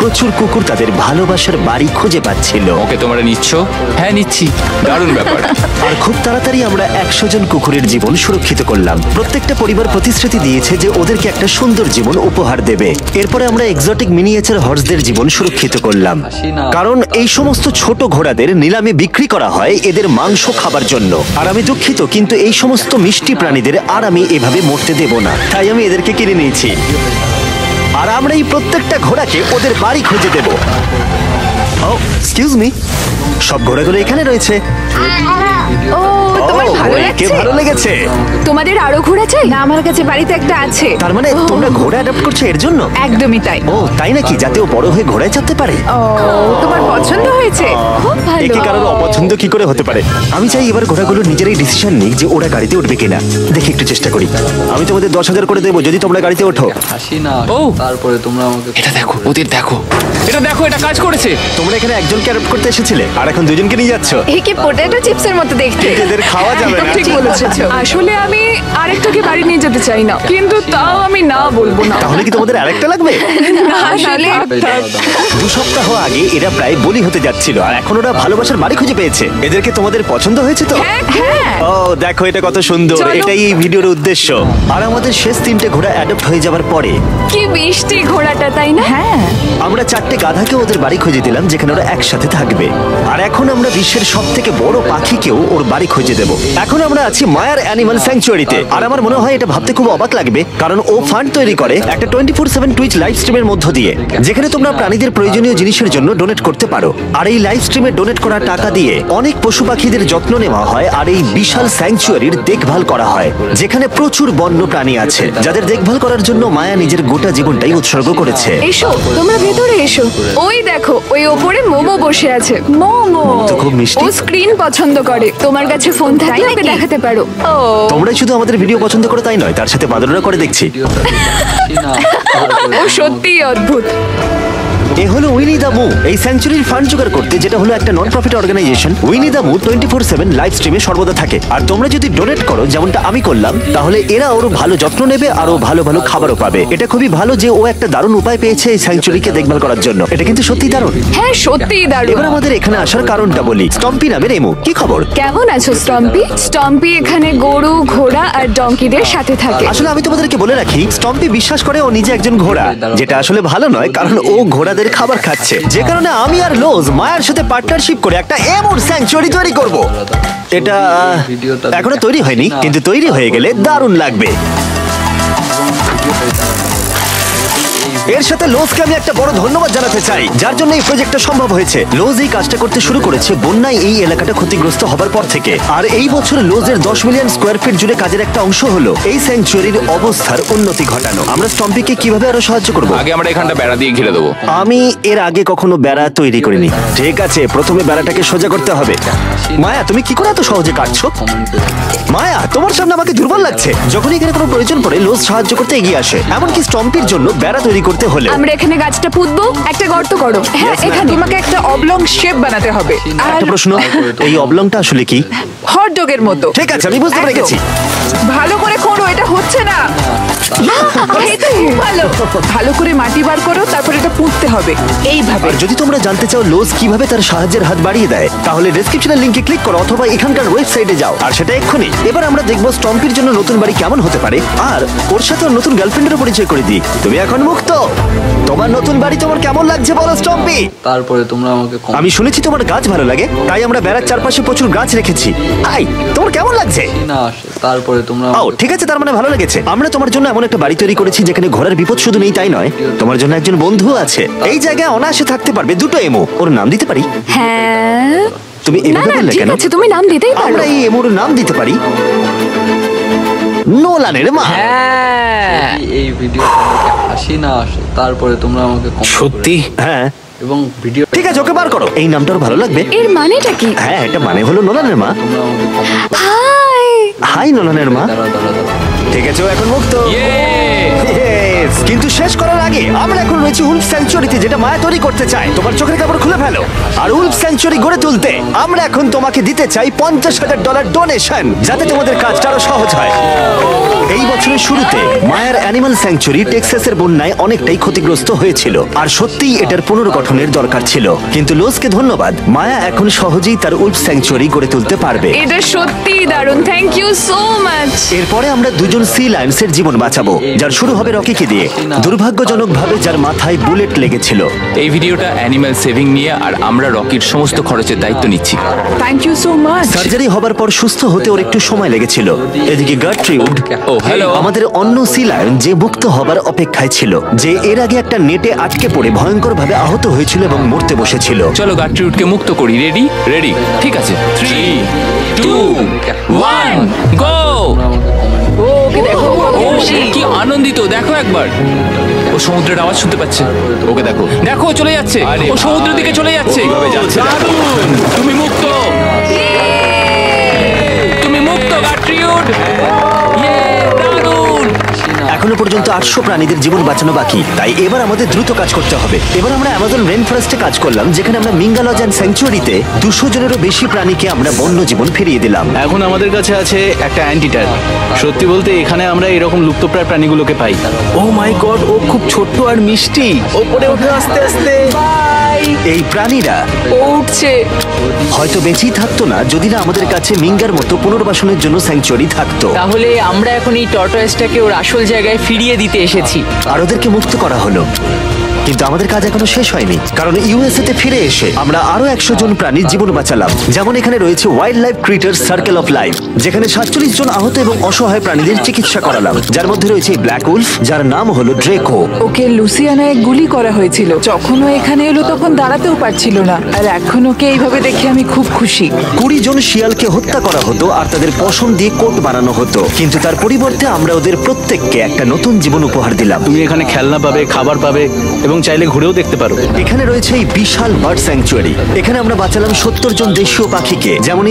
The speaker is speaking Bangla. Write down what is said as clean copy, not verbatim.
প্রচুর কুকুর তাদের ভালোবাসার বাড়ি খুঁজে পাচ্ছিল। ওকে তোমরা নিচ্ছ? হ্যাঁ নিচ্ছি। দারুণ ব্যাপার। আর খুব তাড়াতাড়ি আমরা 100 জন কুকুরের জীবন সুরক্ষিত করলাম। প্রত্যেকটা পরিবার প্রতিশ্রুতি দিয়েছে যে ওদেরকে একটা সুন্দর জীবন উপহার দেবে। এরপরে আমরা এক্সোটিক মিনিয়েচার হর্সদের জীবন সুরক্ষিত করলাম, কারণ এই সমস্ত ছোট ঘোড়াদের নিলামে বিক্রি করা হয় এদের মাংস খাবার জন্য। আর আমি দুঃখিত, কিন্তু এই সমস্ত মিষ্টি প্রাণীদের আর আমি এভাবে মরতে দেব না, তাই আমি এদেরকে কিনে নিয়েছি। আর আমরা এই প্রত্যেকটা ঘোড়াকে ওদের বাড়ি খুঁজে দেব। ও এক্সকিউজ মি, সব ঘোড়াগুলো এখানে রয়েছে। ও তোমার ভালো কে লাগছে? ভালো লেগেছে? তোমাদের আরো ঘোড়া চাই? না, আমার কাছে বাড়িতে একটা আছে। তার মানে তোমরা ঘোড়া অ্যাডাপ্ট করছো এর জন্য? একদমই তাই। ও তাই নাকি? যাতে ও বড় হয়ে ঘোড়ায় চাপতে পারে। ও তোমার পছন্দ হয়েছে? খুব ভালো। একে কারোর অপছন্দ কি করে হতে পারে? আমি চাই এবার ঘোড়াগুলো নিজেরাই ডিসিশন নিক যে ওরা গাড়িতে উঠবে কিনা। দেখি একটু চেষ্টা করি। আমি তোমাদের 10,000 করে দেবো যদি তোমরা গাড়িতে ওঠো। হাসি না ও। তারপরে তোমরা আমাকে এটা দেখো, ওদের দেখো, এটা দেখো, এটা কাজ করেছে। তোমরা এখানে একজনকে অ্যাডপ্ট করতে এসেছিলে আর এখন দুজনকে নিয়ে যাচ্ছ। একে পটেটো চিপসের মতো দেখতে। এদের খাওয়া যাবে না। ঠিক বলেছো। আসলে আমি আরেকটাকে বাড়ি নিয়ে যেতে চাই না, কিন্তু তাও আমি না বলবো না। তাহলে কি তোমাদের আরেকটা লাগবে? আসলে 2 সপ্তাহ আগে এরা প্রায় বলি হতে যাচ্ছিল আর এখন ওরা ভালোবাসার বাড়ি খুঁজে পেয়েছে। এদেরকে তোমাদের পছন্দ হয়েছে তো? হ্যাঁ। ও দেখো, এটা কত সুন্দর। চলো। এটাই এই ভিডিওর উদ্দেশ্য। আর আমাদের শেষ 3টে ঘোড়া অ্যাডপ্ট হয়ে যাওয়ার পরে কি মিষ্টি ঘোড়াটা, তাই না? হ্যাঁ। আমরা 4টে গাধাকে ওদের বাড়ি খুঁজে দিলাম যেখানে ওরা একসাথে থাকবে। আর এখন আমরা বিশ্বের সবথেকে বড় পাখিকেও ওর বাড়ি খুঁজে দেব। এখন আমরা আছি মায়ার অ্যানিমাল স্যাংচুয়ারিতে। আর আমার মনে হয় এটা ভাবতে খুব অবাক লাগবে, কারণ ও ফান্ড তৈরি করে একটা 24/7 টুইচ লাইভ স্ট্রিমের মধ্য দিয়ে, যেখানে তোমরা প্রাণীদের প্রয়োজনীয় জিনিসের জন্য ডোনেট করতে পারো। আর এই লাইভ স্ট্রিমে ডোনেট করা টাকা দিয়ে অনেক পশু পাখিদের যত্ন নেওয়া হয় আর এই বিশাল স্যাংচুয়ারির দেখভাল করা হয়, যেখানে প্রচুর বন্য প্রাণী আছে যাদের দেখভাল করার জন্য মায়া নিজের গোটা জীবনটাই উৎসর্গ করেছে। এসো, তোমরা ভেতরে এসো। ওই দেখো, ওই ওপরে মোমো বসে আছে। মোমো তো খুব মিষ্টি। ও স্ক্রিন পছন্দ করে। তোমার কাছে ফোন থাকলে ওকে দেখাতে পারো। ও তোমরা শুধু আমাদের ভিডিও পছন্দ করো তাই নয়, তার সাথে বাদররা করে দেখছি। হাসি না তারপরে ও সত্যিই অদ্ভুত। এ হলো উইনি দা মু, এই স্যাংচুরির ফান্ড জোগাড় করতে, যেটা হলো একটা নন প্রফিট অর্গানাইজেশন। উইনি দা মু 24/7 লাইভ স্ট্রিমে সর্বদা থাকে। আর তোমরা যদি ডোনেট করো যেমনটা আমি করলাম, তাহলে এরা ওর ভালো যত্ন নেবে আর ও ভালো ভালো খাবারও পাবে। এটা খুবই ভালো যে ও একটা দারুণ উপায় পেয়েছে এই স্যাংচুরিকে দেখভাল করার জন্য। এটা কিন্তু সত্যি দারুণ। হ্যাঁ সত্যিই দারুণ। এবার আমাদের এখানে আসার কারণটা বলি। স্টম্পি নামের এমু, কি খবর? কেমন আছো স্টম্পি? স্টম্পি এখানে গরু, ঘোড়া আর ডঙ্কিদের সাথে থাকে। আসলে আমি তোমাদেরকে বলে রাখি, স্টম্পি বিশ্বাস করে ও নিজে একজন ঘোড়া, যেটা আসলে ভালো নয়, কারণ ও ঘোড়াদের খাবার খাচ্ছে। যে কারণে আমি আর লোজ মায়ের সাথে পার্টনারশিপ করে একটা এমুর স্যাংচুয়ারি তৈরি করব। এটা এখনো তৈরি হয়নি, কিন্তু তৈরি হয়ে গেলে দারুণ লাগবে। এর সাথে লোজকে আমি একটা বড় ধন্যবাদ জানাতে চাই, যার জন্য এই প্রজেক্টটা সম্ভব হয়েছে। লোজ এই কাজটা করতে শুরু করেছে বন্যায় এই এলাকাটা ক্ষতিগ্রস্ত হবার পর থেকে। আর এই বছর লোজের 10 মিলিয়ন স্কোয়ার ফিট জুড়ে কাজের একটা অংশ হলো এই স্যাংচুয়ারির অবস্থার উন্নতি ঘটানো। আমরা স্টম্পিকে কিভাবে আরো সাহায্য করব? আগে আমরা এখানটা বেড়া দিয়ে ঘিরে দেবো। আমি এর আগে কখনো বেড়া তৈরি করিনি। ঠিক আছে, প্রথমে বেড়াটাকে সোজা করতে হবে। মায়া, তুমি কি করে এত সহজে কাটছো? মায়া, তোমার সামনে আমাকে দুর্বল লাগছে। যখন এখানে কোনো প্রয়োজন পড়ে লোজ সাহায্য করতে এগিয়ে আসে, এমনকি স্টম্পির জন্য বেড়া তৈরি করতে হলে। আমরা এখানে গাছটা পুঁতবো, একটা গর্ত করো। হ্যাঁ, এখানে তোমাকে একটা অবলং শেপ বানাতে হবে, আর একটা প্রশ্ন, এই অবলংটা আসলে কি? হটডগের মতো। ঠিক আছে, আমি বুঝতে পেরে গেছি। ভালো করে খোঁড়ো, এটা হচ্ছে না। এটা খুব ভালো। ভালো করে মাটি বার করো, তারপর এটা পুঁততে হবে এইভাবে। আর যদি তোমরা জানতে চাও লোজ কিভাবে তার সাহায্যের হাত বাড়িয়ে দেয়, তাহলে ডেসক্রিপশনের লিংকে ক্লিক করো অথবা এখানকার ওয়েবসাইটে যাও, আর সেটা এক্ষুনি। এবার আমরা দেখবো স্টম্পির জন্য নতুন বাড়ি কেমন হতে পারে, আর ওর সাথে ওর নতুন গার্লফ্রেন্ডেরও পরিচয় করে দিই। তুমি এখন মুক্ত। তোমার নতুন বাড়ি তোমার কেমন লাগছে বলো স্টম্পি? তারপরে তোমরা আমাকে আমি শুনেছি তোমার গাছ ভালো লাগে, তাই আমরা বেড়ার চারপাশে প্রচুর গাছ রেখেছি। হাই, তোমার কেমন লাগছে? না আসে তারপরে তোমরা ও ঠিক আছে, তার মানে ভালো লেগেছে। আমরা তোমার জন্য এমন একটা বাড়ি তৈরি করেছি যেখানে ঘোড়ার বিপদ শুধু নেই তাই নয়, তোমার জন্য একজন বন্ধু আছে। এই জায়গায় অনায়াসে থাকতে পারবে 2টো এমো। ওর নাম দিতে পারি? হ্যাঁ। তুমি না এভাবে না, বললে ঠিক কেন? আছে, তুমি নাম দিতেই পারো। আমরা এই এমোর নাম দিতে পারি নোলানের মা। এই ভিডিও হাসি না আসে তারপরে তোমরা আমাকে সত্যি? হ্যাঁ এবং ভিডিও ঠিক আছে, ওকে বার করো। এই নামটার ভালো লাগবে। এর মানেটা কি? হ্যাঁ, এটা মানে হলো নোলানের মা। তোমরা আমাকে কমেন্ট করো। হাই। হাই নোলানের মা। দাঁড়াও ঠিক আছে, ও এখন মুক্ত। ইয়ে! কেস, কিন্তু শেষ করার আগে আমরা এখন রয়েছি উলফ স্যাংচুয়ারিতে, যেটা মায়া তৈরি করতে চায়। তোমার চোখের কাপড় খুলে ফেলো। আর উলফ স্যাংচুয়ারি গড়ে তুলতে আমরা এখন তোমাকে দিতে চাই $50,000 ডোনেশন, যাতে তোমাদের কাজটা আরো সহজ হয়। এই বছরের শুরুতে মায়ার অ্যানিমাল স্যাংচুয়ারি টেক্সাসের বন্যায় অনেকটাই ক্ষতিগ্রস্ত হয়েছিল, আর সত্যিই এটার পুনর্গঠনের দরকার ছিল। কিন্তু লোজকে ধন্যবাদ, মায়া এখন সহজেই তার উলফ স্যাংচুয়ারি গড়ে তুলতে পারবে। এটা সত্যিই দারুণ, থ্যাংক ইউ সো মাচ। এরপরে আমরা দুজন সি লায়ন্সের জীবন বাঁচাবো, যার শুরু হবে রকিকে দিয়ে, দুর্ভাগ্যজনকভাবে যার মাথায় বুলেট লেগেছিল। এই ভিডিওটা অ্যানিম্যাল সেভিং নিয়ে, আর আমরা রকির সমস্ত খরচের দায়িত্ব নিচ্ছি। Thank you so much. Surgery হবার পর সুস্থ হতে ওর একটু সময় লেগেছিল। এদিকে গার্ট্রিউড, ও হ্যালো। আমাদের অন্য সি লায়ন, যে মুক্ত হবার অপেক্ষায় ছিল, যে এর আগে একটা নেটে আটকে পড়ে ভয়ঙ্করভাবে আহত হয়েছিল এবং মরতে বসেছিল। চলো গাট্রিউডকে মুক্ত করি। রেডি? রেডি। ঠিক আছে, 3, 2, 1, গো। ওকে দেখো, ও কি আনন্দিত, দেখো একবার। ও সমুদ্রের আওয়াজ শুনতে পাচ্ছে। ওকে দেখো, দেখো চলে যাচ্ছে। ও সমুদ্রের দিকে চলে যাচ্ছে। দারুণ! তুমি মুক্ত, তুমি মুক্ত গাট্রিউড। ইয়ে, দারুণ! এখনো পর্যন্ত 800 প্রাণীদের জীবন বাঁচানো বাকি, তাই এবার আমাদের দ্রুত কাজ করতে হবে। এবার আমরা অ্যামাজন রেন ফরেস্টে কাজ করলাম, যেখানে আমরা মিঙ্গালজ অ্যান্ড স্যাংচুয়ারিতে 200 জনেরও বেশি প্রাণীকে আমরা বন্য জীবন ফিরিয়ে দিলাম। এখন আমাদের কাছে আছে একটা অ্যান্টিটার। সত্যি বলতে এখানে আমরা এরকম লুপ্তপ্রায় প্রাণীগুলোকে পাই। ও মাই গড, ও খুব ছোট্ট আর মিষ্টি। ওপরে ওঠে আস্তে আস্তে। এই প্রাণীরা ও উঠছে। হয়তো বেঁচেই থাকতো না যদি না আমাদের কাছে মিঙ্গার মতো পুনর্বাসনের জন্য স্যাংচুয়ারি থাকতো। তাহলে আমরা এখন এই টর্টয়েসটাকে ওর আসল জায়গায় ফিরিয়ে দিতে এসেছি। আর ওদেরকে মুক্ত করা হলো। কিন্তু আমাদের কাজ এখনো শেষ হয়নি, কারণ ইউএসএ তে ফিরে এসে আমরা আরো 100 জন প্রাণীর জীবন বাঁচালাম। যেমন এখানে রয়েছে wild life critter circle of life, যেখানে 47 জন আহত এবং অসহায় প্রাণীদের চিকিৎসা করালাম, যার মধ্যে রয়েছে ব্ল্যাক উলফ, যার নাম হলো ড্রেকো। ওকে লুসিয়ানায় গুলি করা হয়েছিল। যখন ও এখানে এলো তখন দাঁড়াতেও পারছিল না, আর এখন ওকে এইভাবে দেখে আমি খুব খুশি। 20 জন শিয়ালকে হত্যা করা হতো আর তাদের পশম দিয়ে কোট বানানো হতো, কিন্তু তার পরিবর্তে আমরা ওদের প্রত্যেককে একটা নতুন জীবন উপহার দিলাম। তুমি এখানে খেলনা পাবে, খাবার পাবে এবং চাইলে ঘুরেও দেখতে পারো। এখানে রয়েছে এই বিশাল বার্ড স্যাংচুয়ারি। এখানে আমরা বাঁচালাম 70 জন দেশীয় পাখিকে, যেমন